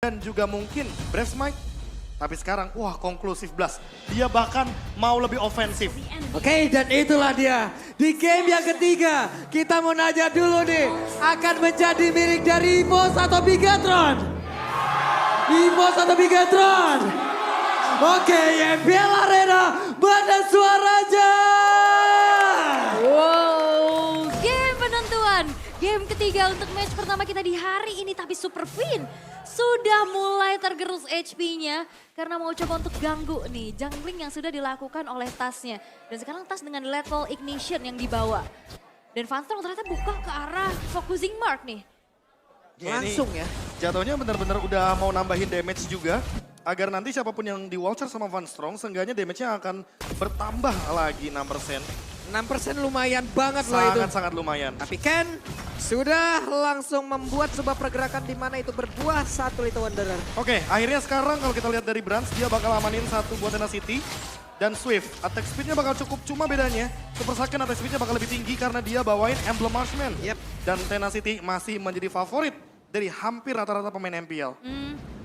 dan juga mungkin Brave Smite. Tapi sekarang, wah konklusif blast. Dia bahkan mau lebih ofensif. Oke, dan itulah dia. Di game yang ketiga, kita mau nanya dulu nih. Akan menjadi milik dari EVOS atau Bigatron? EVOS atau Bigatron? Oke, YBL Arena, mana suaranya? Wow, game penentuan. Game ketiga untuk match pertama kita di hari ini. Tapi Super Fin sudah mulai tergerus HP-nya. Karena mau coba untuk ganggu nih jungling yang sudah dilakukan oleh tasnya. Dan sekarang tas dengan level ignition yang dibawa. Dan Vanstrong ternyata buka ke arah focusing mark nih. Langsung ya. Jatuhnya benar-benar udah mau nambahin damage juga. Agar nanti siapapun yang di Vulture sama Van Strong, seenggaknya damage-nya akan bertambah lagi 6%. 6% lumayan banget loh itu. Sangat-sangat lumayan. Tapi Ken sudah langsung membuat sebuah pergerakan di mana itu berbuah satu Little Wanderer. Oke, akhirnya sekarang kalau kita lihat dari Brans, dia bakal amanin satu buat Tenacity dan Swift. Attack speed-nya bakal cukup, cuma bedanya Super Saiyan attack speed-nya bakal lebih tinggi karena dia bawain Emblem Marksman. Yep. Dan Tenacity masih menjadi favorit dari hampir rata-rata pemain MPL.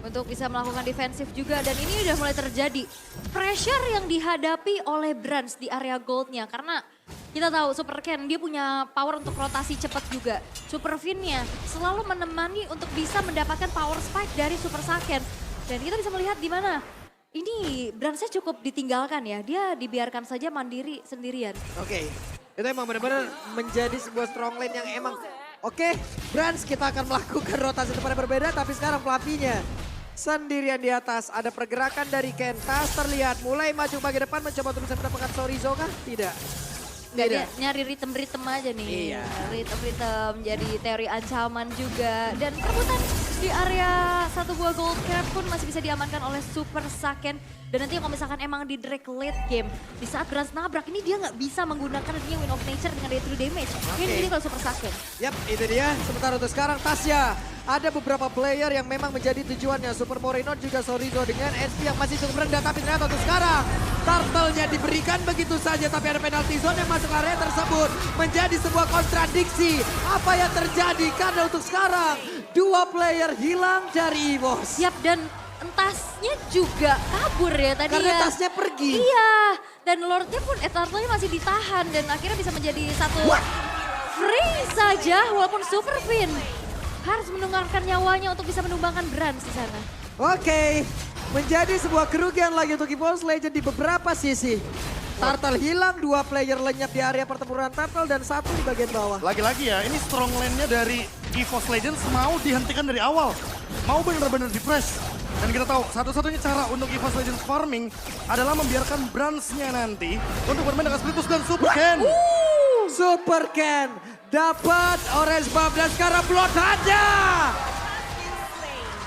Untuk bisa melakukan defensif juga dan ini udah mulai terjadi pressure yang dihadapi oleh Brans di area goldnya karena kita tahu Super Ken dia punya power untuk rotasi cepat juga. Super Fin-nya selalu menemani untuk bisa mendapatkan power spike dari Super Saiyan dan kita bisa melihat di mana ini Bransnya cukup ditinggalkan ya, dia dibiarkan saja mandiri sendirian. Oke, itu emang benar-benar menjadi sebuah strong lane yang emang oke, Brans kita akan melakukan rotasi tempat yang berbeda tapi sekarang pelapinya sendirian di atas. Ada pergerakan dari Ken, Tas terlihat mulai maju bagi depan mencoba untuk bisa mendapatkan Sorizo kah? Tidak. Nggak, dia nyari ritem-ritem aja nih. Iya. Ritem-ritem jadi teori ancaman juga. Dan perebutan di area satu buah gold cap pun masih bisa diamankan oleh Super Saiyan. Dan nanti kalau misalkan emang di drag late game, di saat Brans nabrak ini dia nggak bisa menggunakan adanya Wind of Nature dengan day to damage. Ini kalau Super Saiyan. Yap, itu dia. Sementara untuk sekarang Tasya. Ada beberapa player yang memang menjadi tujuannya. Super Moreno juga Sorizo dengan SP yang masih cukup rendah. Tapi ternyata untuk sekarang turtle-nya diberikan begitu saja. Tapi ada penalty zone yang masuk area tersebut. Menjadi sebuah kontradiksi. Apa yang terjadi? Karena untuk sekarang dua player hilang dari EVOS. Siap dan tasnya juga kabur ya tadi Karena ya. tasnya pergi. Iya, dan Lordnya pun turtle-nya masih ditahan dan akhirnya bisa menjadi satu free saja walaupun Super Fin harus menunggankan nyawanya untuk bisa menumbangkan Brans di sana. Oke, menjadi sebuah kerugian lagi untuk EVOS Legend di beberapa sisi. Turtle hilang, dua player lenyap di area pertempuran Turtle dan satu di bagian bawah. Lagi-lagi ya, ini strong lane-nya dari EVOS Legends mau dihentikan dari awal. Mau benar-benar di-press. Dan kita tahu satu-satunya cara untuk EVOS Legends farming adalah membiarkan Brans-nya nanti untuk bermain dengan Splitus dan Super Ken. Super Ken dapat orange buff dan sekarang blood aja.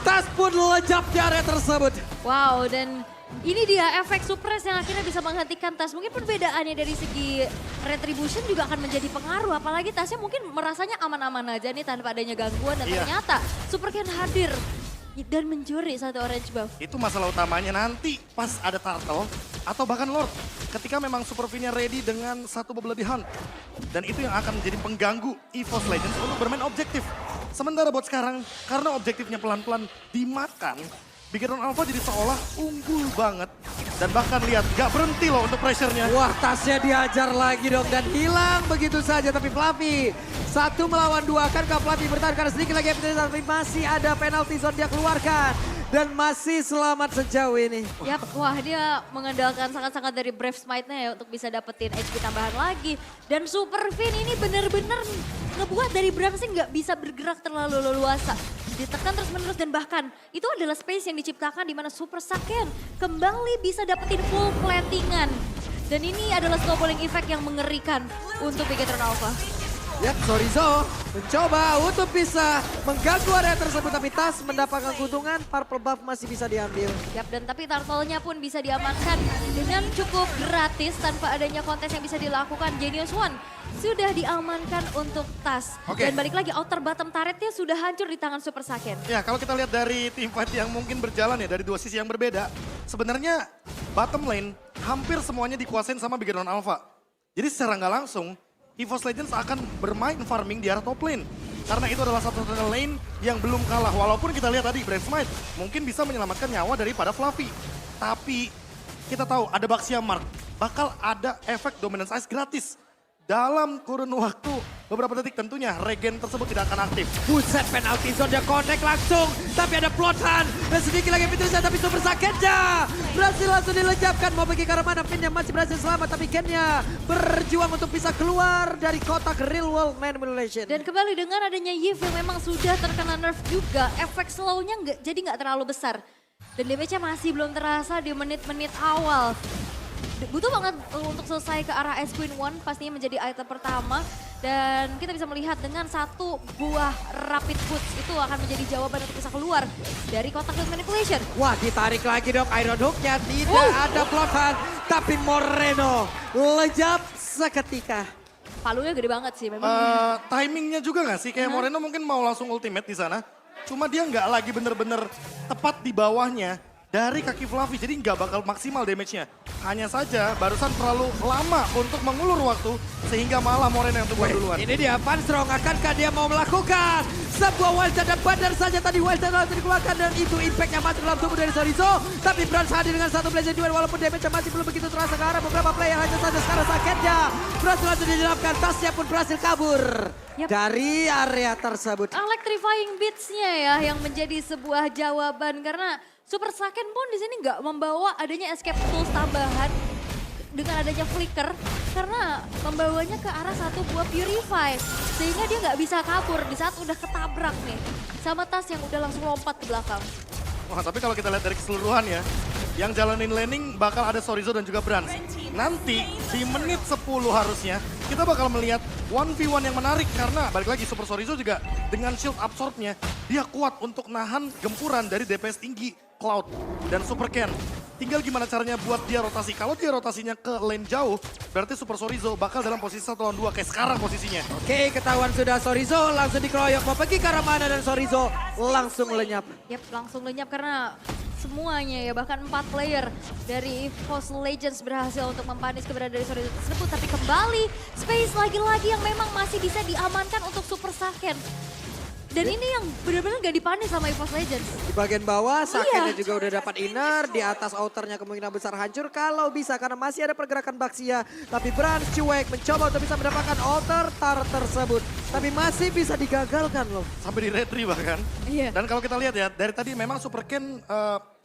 Tas pun lejap di area tersebut. Wow, dan ini dia efek suppress yang akhirnya bisa menghentikan Tas. Mungkin perbedaannya dari segi retribution juga akan menjadi pengaruh. Apalagi Tasnya mungkin merasanya aman-aman aja nih tanpa adanya gangguan. Dan ternyata Super Ken hadir dan mencuri satu orange buff. Itu masalah utamanya nanti pas ada Turtle atau bahkan Lord. Ketika memang Super Fin-nya ready dengan satu Bloody Hunt. Dan itu yang akan menjadi pengganggu EVOS Legends untuk bermain objektif. Sementara buat sekarang, karena objektifnya pelan-pelan dimakan, Bigatron Alpha jadi seolah unggul banget. Dan bahkan lihat, gak berhenti loh untuk pressure-nya. Wah, Tasnya dihajar lagi dong dan hilang begitu saja. Tapi Fluffy, 1 melawan 2. Akankah Fluffy bertahan karena sedikit lagi tapi masih ada penalty zone dia keluarkan. Dan masih selamat sejauh ini. Yap, wah dia mengandalkan sangat-sangat dari Brave Smite-nya ya untuk bisa dapetin HP tambahan lagi. Dan Super Fin ini bener-bener ngebuat dari Brave sih nggak bisa bergerak terlalu leluasa. Ditekan terus-menerus dan bahkan itu adalah space yang diciptakan di mana Super Saiyan kembali bisa dapetin full platingan. Dan ini adalah snowballing effect yang mengerikan untuk Bigatron Alpha. Yap, Sorizo mencoba untuk bisa mengganggu area tersebut. Tapi Tas mendapatkan keuntungan, purple buff masih bisa diambil. Yap, dan tapi turtle-nya pun bisa diamankan dengan cukup gratis tanpa adanya kontes yang bisa dilakukan. Genius One sudah diamankan untuk Tas. Oke. Dan balik lagi, outer bottom turretnya sudah hancur di tangan Super Saiyan. Ya, kalau kita lihat dari team fight yang mungkin berjalan ya dari dua sisi yang berbeda, sebenarnya bottom lane hampir semuanya dikuasain sama Bigatron Alpha. Jadi secara nggak langsung, EVOS Legends akan bermain farming di arah top lane. Karena itu adalah satu-satunya lane yang belum kalah. Walaupun kita lihat tadi Brand Smite mungkin bisa menyelamatkan nyawa daripada Fluffy. Tapi kita tahu ada Baxia Mark. Bakal ada efek Dominance Ice gratis. Dalam kurun waktu beberapa detik tentunya regen tersebut tidak akan aktif. Buset, penalti zone dia connect langsung. Tapi ada plotan. Dan sedikit lagi Petrusha tapi super sakitnya. Berhasil langsung dilenyapkan. Mau pergi ke arah mana? Finn yang masih berhasil selamat. Tapi Ken-nya berjuang untuk bisa keluar dari kotak real world manipulation. Dan kembali dengan adanya Yves yang memang sudah terkena nerf juga, efek slow-nya jadi nggak terlalu besar. Dan damage-nya masih belum terasa di menit-menit awal. Butuh banget untuk selesai ke arah Ice Queen One, pastinya menjadi item pertama. Dan kita bisa melihat dengan satu buah Rapid Boots itu akan menjadi jawaban untuk bisa keluar dari kotak manipulation. Wah, ditarik lagi dong Iron Hook-nya. Tidak ada plotan. Tapi Moreno lejap seketika. Palunya gede banget sih memang. Timingnya juga nggak sih? Kayak Moreno mungkin mau langsung ultimate di sana. Cuma dia nggak lagi bener-bener tepat di bawahnya dari kaki Fluffy. Jadi nggak bakal maksimal damage-nya. Hanya saja barusan terlalu lama untuk mengulur waktu. Sehingga malah Moreno yang tumbuh duluan. Ini dia Panstrong, akankah dia mau melakukan sebuah wild shot dan bandar saja tadi wild shot langsung dikeluarkan dan itu impact-nya masuk dalam tubuh dari Sorizo. Tapi Brans hadir dengan satu blazing duel walaupun damage-nya masih belum begitu terasa ke arah beberapa player. Hanya saja sekarang sakitnya berhasil langsung dijelaskan, tasnya pun berhasil kabur dari area tersebut. Electrifying Beats-nya ya yang menjadi sebuah jawaban karena Super Saiyan pun di sini nggak membawa adanya escape tools tambahan dengan adanya flicker karena membawanya ke arah satu buah Purify sehingga dia nggak bisa kabur di saat udah ketabrak nih sama tas yang udah langsung lompat ke belakang. Wah, tapi kalau kita lihat dari keseluruhan ya, yang jalanin laning bakal ada Sorizo dan juga Brans. Nanti di menit 10 harusnya kita bakal melihat 1v1 yang menarik karena balik lagi Super Sorizo juga dengan shield absorb-nya dia kuat untuk nahan gempuran dari DPS tinggi Cloud dan Super Ken. Tinggal gimana caranya buat dia rotasi. Kalau dia rotasinya ke lane jauh, berarti Super Sorizo bakal dalam posisi 1 lawan 2 kayak sekarang posisinya. Oke, ketahuan sudah Sorizo langsung dikeroyok. Mau pergi ke arah mana dan Sorizo langsung lenyap. Yap, langsung lenyap karena semuanya ya bahkan 4 player dari EVOS Legends berhasil untuk mempanis keberadaan dari Sorizo tersebut. Tapi kembali space lagi-lagi yang memang masih bisa diamankan untuk Super Saiyan. Dan ini yang benar-benar gak dipanis sama EVOS Legends. Di bagian bawah, Sakennya Iya. juga udah dapat inner. Di atas outernya kemungkinan besar hancur kalau bisa. Karena masih ada pergerakan Baxia. Tapi Brans cuek mencoba untuk bisa mendapatkan outer tar tersebut. Tapi masih bisa digagalkan loh. Sampai di retry bahkan. Iya. Dan kalau kita lihat ya, dari tadi memang Super Ken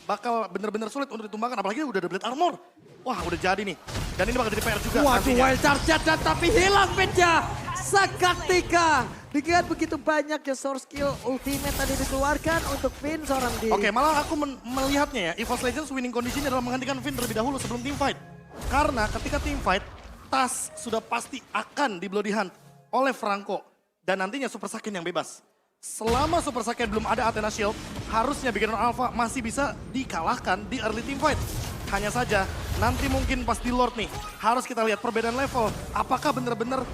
bakal bener-bener sulit untuk ditumbangkan. Apalagi udah ada Blade Armor. Wah, udah jadi nih. Dan ini bakal jadi PR juga. Waduh, nantinya. wild charge dan tapi hilang pitnya. Seketika. Dengan begitu banyak ya source skill ultimate tadi dikeluarkan untuk Finn seorang diri. Oke, malah aku melihatnya ya, EVOS Legends winning condition adalah menghentikan Finn terlebih dahulu sebelum team fight. Karena ketika team fight, Tas sudah pasti akan di bloody hunt oleh Franco. Dan nantinya Super Saiyan yang bebas. Selama Super Saiyan belum ada Athena Shield, harusnya Beginner Alpha masih bisa dikalahkan di early team fight. Hanya saja, nanti mungkin pas di Lord nih, harus kita lihat perbedaan level. Apakah benar-benar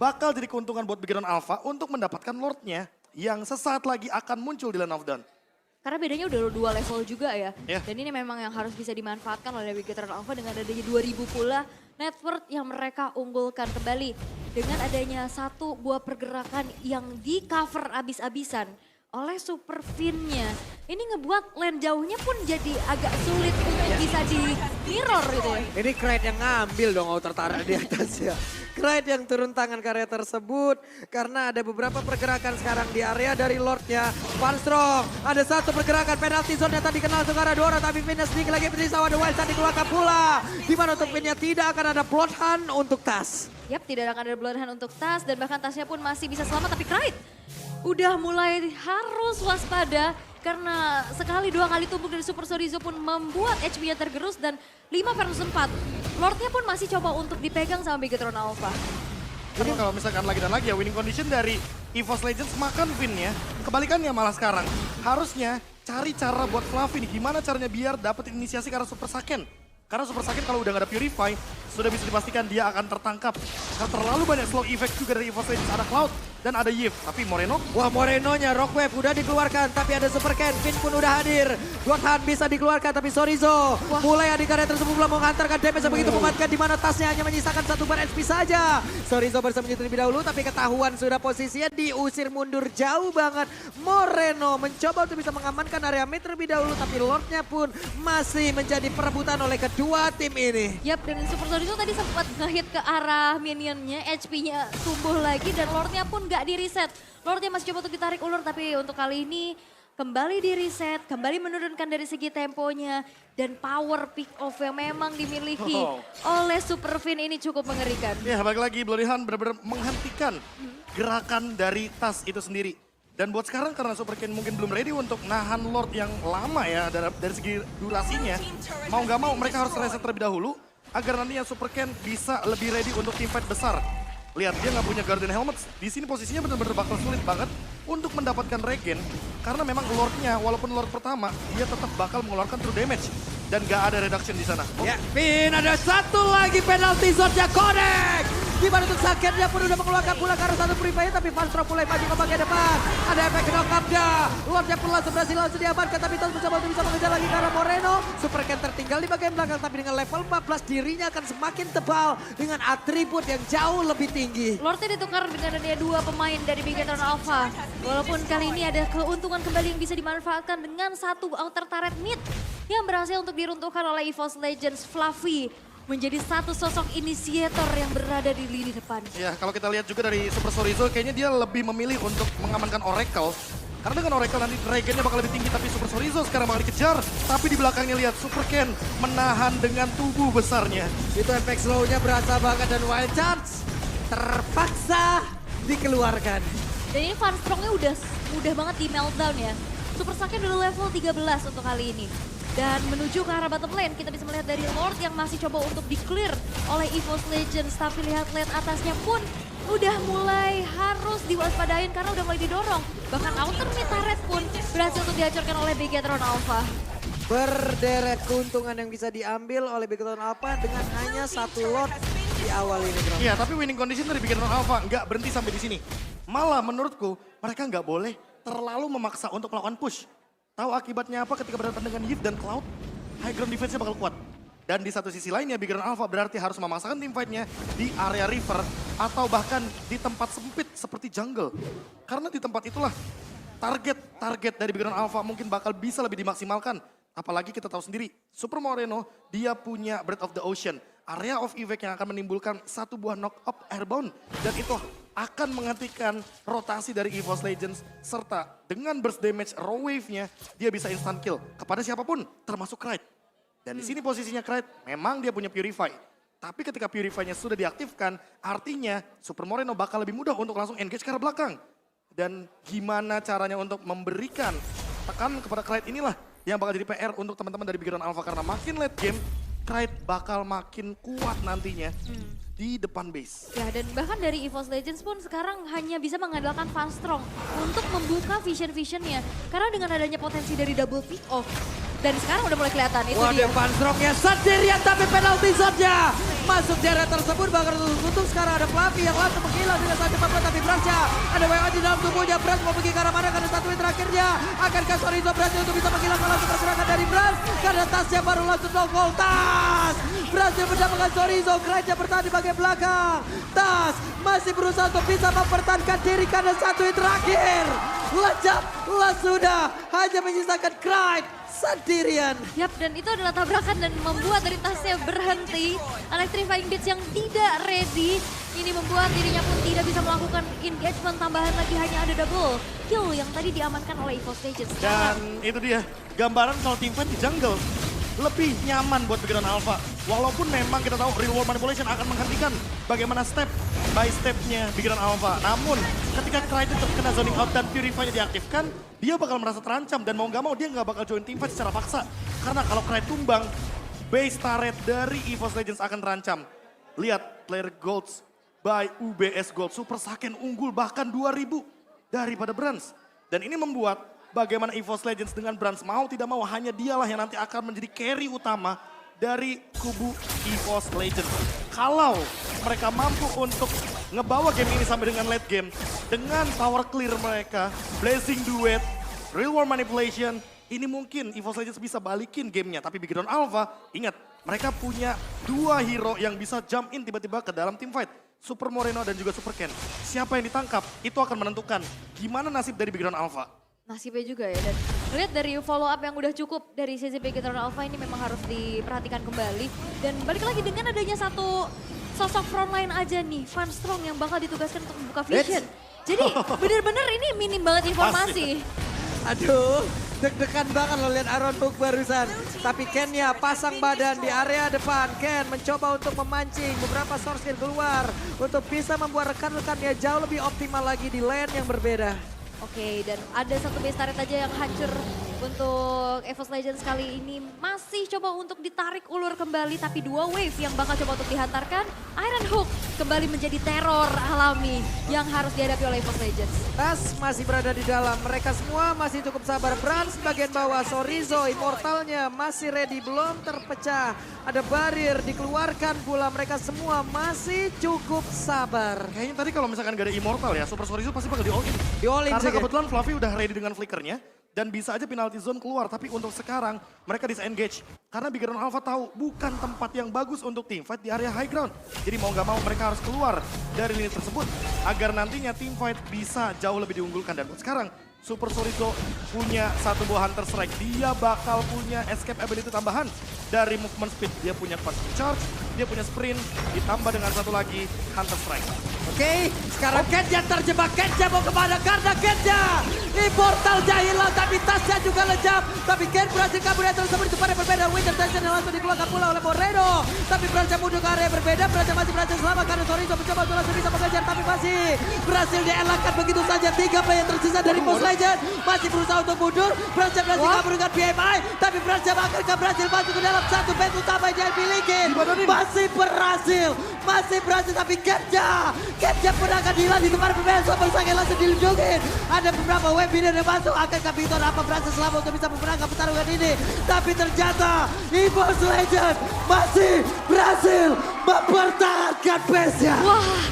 bakal jadi keuntungan buat Beginner Alpha untuk mendapatkan Lordnya yang sesaat lagi akan muncul di Land of Dawn. Karena bedanya udah 2 level juga ya. Iya. Dan ini memang yang harus bisa dimanfaatkan oleh Beginner Alpha dengan adanya 2000 pula net worth yang mereka unggulkan kembali. Dengan adanya satu buah pergerakan yang di cover abis-abisan oleh Super Finn-nya. Ini ngebuat lane jauhnya pun jadi agak sulit untuk bisa di mirror gitu ya. Ini Kraid yang ngambil dong outer tarik di atas ya. Kraid yang turun tangan ke area tersebut. Karena ada beberapa pergerakan sekarang di area dari Lordnya. Panstrong, ada satu pergerakan penalti zone yang tadi kenal Sugara Dora. Tapi Finn sedikit lagi berdiri ada wild shot dikeluarkan pula. Dimana untuk Finn-nya tidak akan ada plot hunt untuk Tas. Yap, tidak akan ada bloodhound untuk Tas dan bahkan tasnya pun masih bisa selamat. Tapi Kraid udah mulai harus waspada karena sekali 2 kali tumbuk dari Super Sorizo pun membuat HP-nya tergerus dan 5 versus 4. Lordnya pun masih coba untuk dipegang sama Megatron Alpha. Jadi kalau misalkan lagi dan lagi ya winning condition dari EVOS Legends makan Finn ya. Kebalikannya malah sekarang. Harusnya cari cara buat Fluffy nih. Gimana caranya biar dapat inisiasi ke arah Super Saiyan. Karena Super Saiyan kalau udah gak ada Purify, sudah bisa dipastikan dia akan tertangkap. Karena terlalu banyak slow effect juga dari EVOS Legends. Ada Cloud dan ada Yves. Tapi Moreno, Wah, Morenonya Rockwave udah dikeluarkan, tapi ada Super Ken, Finn pun udah hadir. Godhan bisa dikeluarkan, tapi Sorizo mulai adiknya tersebut belum menghantarkan damage yang begitu mematikan, di mana tasnya hanya menyisakan 1 bar HP saja. Sorizo bersama terlebih dahulu, tapi ketahuan sudah posisinya diusir mundur jauh banget. Moreno mencoba untuk bisa mengamankan area mid terlebih dahulu, tapi Lordnya pun masih menjadi perebutan oleh kedua tim ini. Yap, dan Super Sorizo tadi sempat ngehit ke arah minionnya, HP-nya tumbuh lagi dan Lordnya pun gak di reset. Lordnya masih coba untuk ditarik ulur, tapi untuk kali ini kembali di reset, kembali menurunkan dari segi temponya. Dan power pick off yang memang dimiliki oleh Super Finn ini cukup mengerikan. ya balik lagi Bloody Hunt benar-benar menghentikan gerakan dari tas itu sendiri. Dan buat sekarang karena Super Ken mungkin belum ready untuk nahan Lord yang lama ya dari segi durasinya. Mau nggak mau mereka harus reset terlebih dahulu agar nantinya Super Ken bisa lebih ready untuk teamfight besar. Lihat dia nggak punya Guardian Helmets. Di sini posisinya benar-benar bakal sulit banget untuk mendapatkan regen. Karena memang Lordnya walaupun Lord pertama dia tetap bakal mengeluarkan true damage. Dan nggak ada reduction di sana. Ya, Finn ada satu lagi penalti shotnya connect. Di mana untuk Saketnya pun udah mengeluarkan pula karena satu purifier, tapi Fanstrom mulai maju ke bagian depan. Ada efek knock-up-nya. Lordnya pun langsung berhasil diamankan, tapi Tos mencoba untuk bisa mengejar lagi karena Moreno. Super Ken tertinggal di bagian belakang, tapi dengan level 14 dirinya akan semakin tebal dengan atribut yang jauh lebih tinggi. Lordnya ditukar dengan adanya 2 pemain dari Bigetron Alpha. Walaupun kali ini ada keuntungan kembali yang bisa dimanfaatkan dengan 1 outer turret mid yang berhasil untuk diruntuhkan oleh EVOS Legends. Fluffy menjadi satu sosok inisiator yang berada di lini depan. Ya, kalau kita lihat juga dari Super Sorizo, kayaknya dia lebih memilih untuk mengamankan Oracle. Karena dengan Oracle nanti regennya bakal lebih tinggi, tapi Super Sorizo sekarang bakal dikejar. Tapi di belakangnya lihat Super Ken menahan dengan tubuh besarnya. Itu efek slow-nya berasa banget dan Wild Charge terpaksa dikeluarkan. Dan ini Fanstrongnya udah banget di meltdown ya. Super Saiyan udah level 13 untuk kali ini. Dan menuju ke arah bottom lane, kita bisa melihat dari Lord yang masih coba untuk di-clear oleh EVOS Legends. Tapi lihat lane atasnya pun udah mulai harus diwaspadain karena udah mulai didorong. Bahkan outer mid turret pun berhasil untuk dihancurkan oleh Bigetron Alpha. Berderet keuntungan yang bisa diambil oleh Bigetron Alpha dengan hanya 1 Lord di awal ini, bro. Iya, tapi winning condition dari Bigetron Alpha nggak berhenti sampai di sini. Malah menurutku mereka nggak boleh terlalu memaksa untuk melakukan push. Tahu akibatnya apa ketika berhadapan dengan Yves dan Cloud? High ground defense-nya bakal kuat. Dan di satu sisi lainnya, Bigetron Alpha berarti harus memaksakan teamfight-nya di area river atau bahkan di tempat sempit seperti jungle. Karena di tempat itulah target dari Bigetron Alpha mungkin bakal bisa lebih dimaksimalkan. Apalagi kita tahu sendiri, Super Moreno dia punya Breath of the Ocean. Area of effect yang akan menimbulkan 1 buah knock-up airbound. Dan itu akan menghentikan rotasi dari EVOS Legends. Serta dengan burst damage raw wave-nya, dia bisa instant kill kepada siapapun, termasuk Kraid. Dan di sini posisinya Kraid, memang dia punya Purify. Tapi ketika Purify-nya sudah diaktifkan, artinya Super Moreno bakal lebih mudah untuk langsung engage ke arah belakang. Dan gimana caranya untuk memberikan tekanan kepada Kraid inilah yang bakal jadi PR untuk teman-teman dari Bigetron Alpha. Karena makin late game, Kraid bakal makin kuat nantinya di depan base. Ya, dan bahkan dari EVOS Legends pun sekarang hanya bisa mengandalkan Fanstrong untuk membuka vision-visionnya. Karena dengan adanya potensi dari double pick off. Dan sekarang udah mulai kelihatan, itu Wah, dia. Fanstrongnya sendirian tapi penalti shotnya masuk deret tersebut bakal tutup. Sekarang ada Fluffy yang langsung menghilang dengan sangat cepat, tapi Brasnya ada WO di dalam tubuhnya. Bras mau pergi ke arah mana karena satu hit terakhirnya. Akankah Sorizo berhasil untuk bisa menghilangkan langsung pergerakan dari Bras? Karena tasnya baru langsung nongol. Tas berhasil mendapatkan Sorizo. Kraidnya bertahan di bagian belakang. Tas masih berusaha untuk bisa mempertahankan diri karena satu hit terakhir. Lejap, sudah hanya menyisakan Kraid sendirian. Yap, dan itu adalah tabrakan dan membuat dari tasnya berhenti. Electrifying Beats yang tidak ready. Ini membuat dirinya pun tidak bisa melakukan engagement tambahan lagi. Hanya ada double kill yang tadi diamankan oleh EVOS Legends. Dan itu dia, gambaran kalau teamfight di jungle lebih nyaman buat Bigetron Alpha. Walaupun memang kita tahu real world manipulation akan menghentikan bagaimana step by stepnya Bigetron Alpha. Namun ketika Kraid itu kena zoning out dan Purify-nya diaktifkan, dia bakal merasa terancam dan mau nggak mau dia nggak bakal join teamfight secara paksa. Karena kalau Kraid tumbang, base turret dari EVOS Legends akan terancam. Lihat player golds by UBS Gold, Super Saiyan unggul bahkan 2000 daripada Brans. Dan ini membuat bagaimana EVOS Legends dengan Brans mau tidak mau hanya dialah yang nanti akan menjadi carry utama dari kubu EVOS Legends. Kalau mereka mampu untuk ngebawa game ini sampai dengan late game, dengan power clear mereka, Blazing Duet, Real War Manipulation, ini mungkin EVOS Legends bisa balikin gamenya. Tapi Big Dragon Alpha, ingat mereka punya 2 hero yang bisa jump in tiba-tiba ke dalam team fight. Super Moreno dan juga Super Ken. Siapa yang ditangkap, itu akan menentukan gimana nasib dari Big Dragon Alpha. Nasibnya juga ya, dan melihat dari follow up yang udah cukup dari sisi Big Dragon Alpha ini memang harus diperhatikan kembali. Dan balik lagi dengan adanya satu sosok frontline aja nih, Van Strong yang bakal ditugaskan untuk membuka vision. Jadi bener-bener ini minim banget informasi. Aduh, deg-degan banget lo lihat Aaron Hook barusan. Tapi Ken-nya pasang badan di area depan. Ken mencoba untuk memancing beberapa source kill keluar. Untuk bisa membuat rekan-rekannya jauh lebih optimal lagi di lane yang berbeda. Oke, dan ada satu base turret aja yang hancur untuk EVOS Legends kali ini. Masih coba untuk ditarik ulur kembali, tapi 2 wave yang bakal coba untuk dihantarkan. Iron Hook kembali menjadi teror alami yang harus dihadapi oleh EVOS Legends. Tas masih berada di dalam, mereka semua masih cukup sabar. Brans bagian bawah, Sorizo immortalnya masih ready, belum terpecah. Ada barir dikeluarkan pula, mereka semua masih cukup sabar. Kayaknya tadi kalau misalkan gak ada Immortal ya, Super Sorizo pasti bakal di all in. Di all in Karena sih, Ken. kebetulan Fluffy udah ready dengan flickernya. Dan bisa aja penalty zone keluar, tapi untuk sekarang mereka disengage. Karena Big Dragon Alpha tahu bukan tempat yang bagus untuk team fight di area high ground. Jadi mau gak mau mereka harus keluar dari lini tersebut agar nantinya team fight bisa jauh lebih diunggulkan. Dan sekarang Super Sorizo punya satu buah Hunter Strike. Dia bakal punya escape ability tambahan dari movement speed. Dia punya fast charge, dia punya sprint, ditambah dengan satu lagi Hunter Strike. Oke, sekarang Kenja terjebak. Kenja mau kemana? Karena Kenja immortalnya hilang, tapi tasnya juga lejap. Tapi Ken berhasil kabur dari tersebut itu pada berbeda. Winter Tension yang langsung dikeluarkan pula oleh Moreno. Tapi berhasil mundur ke area yang berbeda. Berhasil masih berhasil selamat karena Sorizo mencoba untuk langsung bisa mengejar. Tapi masih berhasil dielakkan begitu saja. 3 player tersisa dari Post Legend. Masih berusaha untuk mundur. Berhasil kabur dengan BMI. Tapi berhasil akhirnya berhasil masuk ke dalam satu base utama yang dia miliki. Masih berhasil. Tapi Kenja pun akan hilang di tempat berbeda. Super Saiyan langsung dilunjukin. Ada beberapa wave yang masuk. Akankah Victor apa berhasil selamat untuk bisa memenangkan pertarungan ini. Tapi ternyata EVOS Legends masih berhasil mempertahankan base-nya. Wah,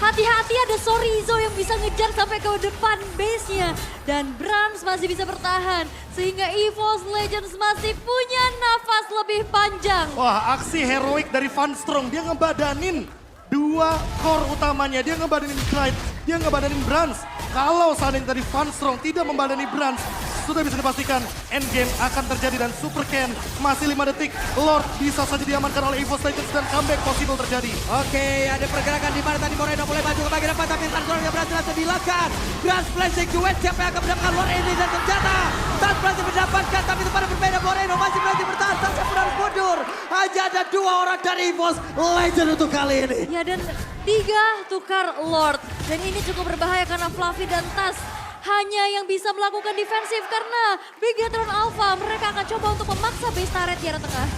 hati-hati ada Sorizo yang bisa ngejar sampai ke depan base-nya. Dan Brans masih bisa bertahan. Sehingga EVOS Legends masih punya nafas lebih panjang. Wah, aksi heroik dari Van Strong. Dia ngebadanin 2 core utamanya. Dia ngebadanin Clyde, dia ngebadanin Brans. Kalau seandainya tadi Van Strong tidak membadani Brans, sudah bisa dipastikan endgame akan terjadi dan Super Ken masih 5 detik. Lord bisa saja diamankan oleh EVOS Legends dan comeback possible terjadi. Oke, ada pergerakan di mana tadi Moreno mulai maju ke bagian depan, tapi Van Strong yang berhasil langsung dihilangkan. Grand Blazing Duet, siapa yang akan mendapatkan Lord ini dan ternyata Tan berhasil mendapatkan, tapi itu pada berbeda. Moreno masih berhasil bertahan, Tan pun harus mundur. Hanya ada 2 orang dari EVOS Legends untuk kali ini. Ya, dan 3 tukar Lord. Dan ini cukup berbahaya karena Fluffy dan Tas hanya yang bisa melakukan defensif karena Big Dragon Alpha mereka akan coba untuk memaksa base turret di arah tengah.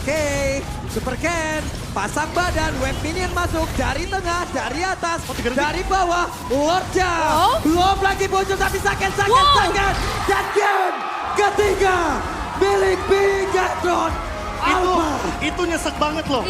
Oke, Super Ken pasang badan, web minion masuk dari tengah, dari atas, dari bawah. Lordja belum lagi muncul tapi sakit. Dan game ketiga milik Big Dragon Alpha. Itu nyesek banget loh.